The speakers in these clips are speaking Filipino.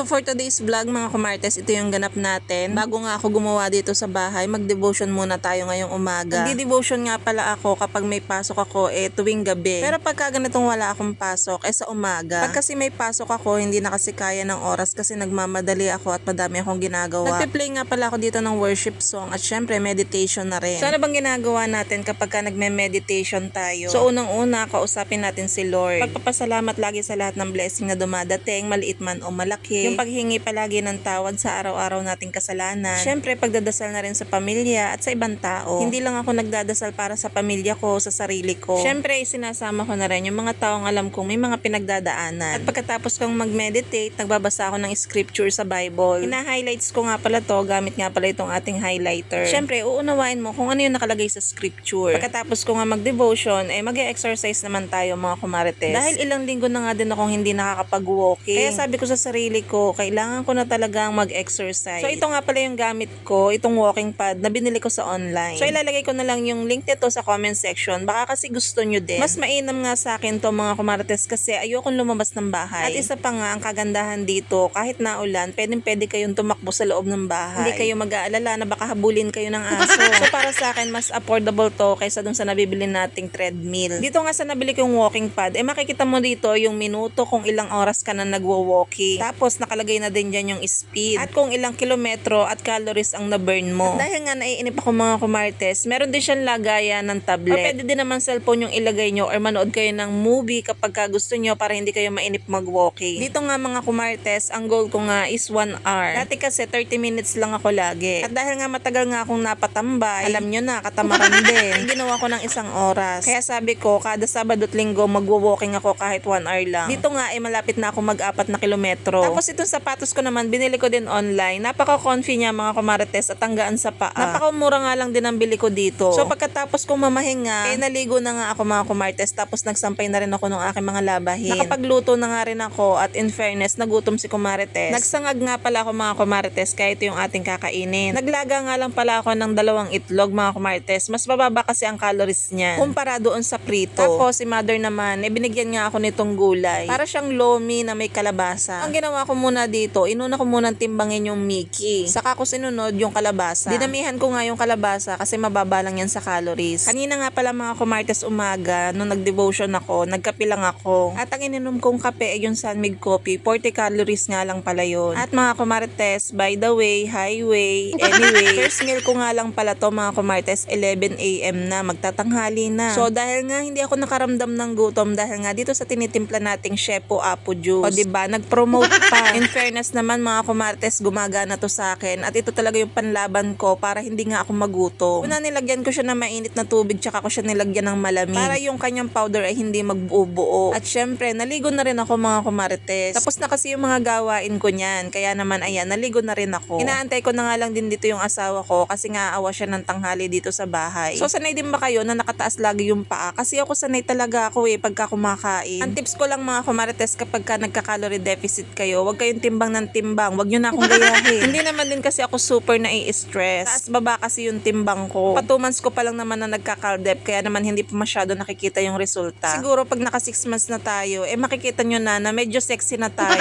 So for today's vlog mga kumartes, ito yung ganap natin. Bago nga ako gumawa dito sa bahay, mag-devotion muna tayo ngayong umaga. Nagdi-devotion nga pala ako kapag may pasok ako tuwing gabi. Pero pagka ganitong wala akong pasok, sa umaga. Pag kasi may pasok ako, hindi na kasi kaya ng oras kasi nagmamadali ako at madami akong ginagawa. Nagpe-play nga pala ako dito ng worship song at syempre meditation na rin. So ano bang ginagawa natin kapag ka nagme-meditation tayo? So unang-una, kausapin natin si Lord. Pagpapasalamat lagi sa lahat ng blessing na dumadating, maliit man o malaki. Yung paghingi palagi ng tawad sa araw-araw nating kasalanan. Syempre, pagdadasal na rin sa pamilya at sa ibang tao. Hindi lang ako nagdadasal para sa pamilya ko, sa sarili ko. Syempre, sinasama ko na rin yung mga taong alam kong may mga pinagdadaanan. At pagkatapos kong mag-meditate, nagbabasa ako ng scripture sa Bible. Hina-highlights ko nga pala to, gamit nga pala itong ating highlighter. Syempre, uunawain mo kung ano yung nakalagay sa scripture. Pagkatapos ko nga mag-devotion, mag-exercise naman tayo mga kumarites. Dahil ilang linggo na nga din akong hindi nakakapag-walking. Kaya sabi ko sa sarili ko, kailangan ko na talagang mag-exercise. So ito nga pala yung gamit ko, itong walking pad na binili ko sa online. So ilalagay ko na lang yung link nito sa comment section. Baka kasi gusto nyo din. Mas mainam nga sa akin to mga kumarites kasi ayokong lumabas ng bahay. At isa pa nga ang kagandahan dito, kahit naulan, pwede kayong tumakbo sa loob ng bahay. Hindi kayo mag-aalala na baka habulin kayo ng aso. So para sa akin, mas affordable to kaysa dun sa nabibili nating treadmill. Dito nga sa nabili kong walking pad, makikita mo dito yung minuto kung ilang oras ka na nagwo-walking. Tapos nakalagay na din dyan yung speed. At kung ilang kilometro at calories ang na-burn mo. At dahil nga naiinip ako mga kumartes, meron din siyang lagayan ng tablet. O pwede din naman cellphone yung ilagay nyo or manood kayo ng movie kapag ka gusto nyo para hindi kayo mainip mag-walking. Dito nga mga kumartes, ang goal ko nga is 1 hour. Dati kasi 30 minutes lang ako lagi. At dahil nga matagal nga akong napatambay, alam nyo na, katamaran din. Ginawa ko ng 1 oras. Kaya sabi ko, kada Sabado at Linggo magwo-walking ako kahit 1 hour lang. Dito nga malapit na ako mag-4 na kilometro. Tapos itong sapatos ko naman, binili ko din online. Napaka-comfy niya mga kumarites at tanggaan sa paa. Napakamura nga lang din ang bili ko dito. So pagkatapos kong mamahinga, naligo na nga ako mga kumarites tapos nagsampay na rin ako ng aking mga labahin. Nakapagluto na nga rin ako at in fairness, nagutom si kumarites. Nagsangag nga pala ako mga kumarites kaya ito yung ating kakainin. Naglaga nga lang pala ako ng 2 itlog mga kumarites. Mas bababa kasi ang calories niya kumpara doon sa prito. Tapos si mother naman, binigyan nga ako nitong gulay. Para siyang lomi na may kalabasa. Ang ginawa ko muna dito, inuna ko muna timbangin yung Mickey. Saka ko sinunod yung kalabasa. Dinamihan ko nga yung kalabasa kasi mababa lang yan sa calories. Kanina nga pala mga kumartes umaga, nung nag-devotion ako, nagkape lang ako. At ang ininom kong kape ay yung Sunmig Coffee, 40 calories nga lang pala yun. At mga kumartes, by the way, highway, anyway, first meal ko nga lang pala to mga kumartes, 11 AM na, magtatanghali na. So dahil nga hindi ako nakaramdam ng gutom dahil nga dito sa tinitimpla nating Shepo Apo Juice. O diba, nag-promote pa. In fairness naman mga kumartes, gumagana to sa akin at ito talaga yung panlaban ko para hindi nga ako magutom. Una nilagyan ko siya ng mainit na tubig tsaka ko siya nilagyan ng malamig para yung kanyang powder ay hindi magbubuo. At syempre, naligo na rin ako mga kumartes. Tapos na kasi yung mga gawain ko niyan. Kaya naman ayan, naligo na rin ako. Inaantay ko na nga lang din dito yung asawa ko kasi nga awa siya ng tanghali dito sa bahay. So sanay din ba kayo na nakataas lagi yung paa? Kasi ako sanay talaga ako pagka kumakain. Ang tips ko lang mga kumarites kapag ka nagka-calorie deficit kayo, huwag kayong timbang ng timbang. Huwag nyo na akong gayahin. Hindi naman din kasi ako super nai-stress. Taas baba kasi yung timbang ko. Pa 2 months ko pa lang naman na nagka-caldep kaya naman hindi pa masyado nakikita yung resulta. Siguro pag naka 6 months na tayo, makikita nyo na medyo sexy na tayo.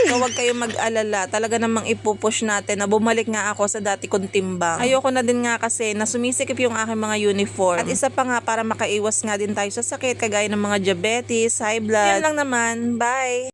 So huwag kayong mag-alala. Talaga namang ipupush natin na bumalik nga ako sa dati kong timbang. Ayoko na din nga kasi na sumisikip yung aking mga uniform. At isa pa nga para makaiwas nga din tayo sa sakit kagaya ng mga diabetes, high blood. Yan lang naman. Bye!